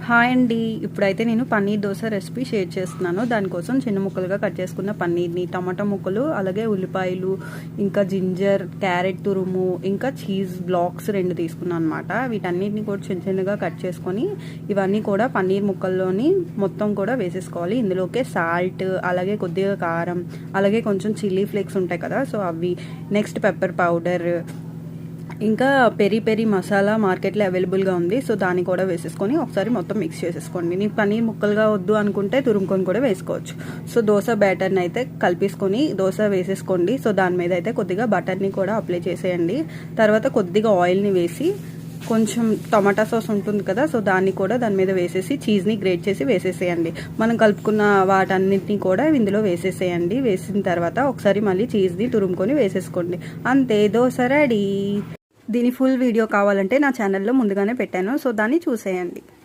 Hi అండి, ఇప్పుడైతే నేను పన్నీర్ దోశ రెసిపీ షేర్ చేస్తున్నాను. దానికోసం చిన్న ముక్కలుగా కట్ చేసుకున్న పన్నీర్ని, టమాటా ముక్కలు, అలాగే ఉల్లిపాయలు, ఇంకా జింజర్, క్యారెట్ తురుము, ఇంకా చీజ్ బ్లాక్స్ 2 తీసుకున్నాను అనమాట. వీటన్నిటిని కూడా చిన్న చిన్నగా కట్ చేసుకొని ఇవన్నీ కూడా పన్నీర్ ముక్కల్లోని మొత్తం కూడా వేసేసుకోవాలి. ఇందులోకే సాల్ట్, అలాగే కొద్దిగా కారం, అలాగే కొంచెం చిల్లీ ఫ్లేక్స్ ఉంటాయి కదా, సో అవి, నెక్స్ట్ పెప్పర్ పౌడర్, ఇంకా పెరి పెరి మసాలా మార్కెట్లో అవైలబుల్గా ఉంది. సో దాన్ని కూడా వేసేసుకొని ఒకసారి మొత్తం మిక్స్ చేసేసుకోండి. నీకు పన్నీర్ ముక్కలుగా వద్దు అనుకుంటే తురుముకొని కూడా వేసుకోవచ్చు. సో దోశ బ్యాటర్ని అయితే కలిపేసుకొని దోశ వేసేసుకోండి. సో దాని మీద అయితే కొద్దిగా బటర్ని కూడా అప్లై చేసేయండి. తర్వాత కొద్దిగా ఆయిల్ని వేసి కొంచెం టమాటా సాస్ ఉంటుంది కదా, సో దాన్ని కూడా దాని మీద వేసేసి చీజ్ని గ్రేట్ చేసి వేసేసేయండి. మనం కలుపుకున్న వాటన్నిటిని కూడా ఇందులో వేసేసేయండి. వేసిన తర్వాత ఒకసారి మళ్ళీ చీజ్ని తురుముకొని వేసేసుకోండి. అంతే, దోశ రెడీ. దీని ఫుల్ వీడియో కావాలంటే నా ఛానల్లో ముందుగానే పెట్టాను, సో దాన్ని చూసేయండి.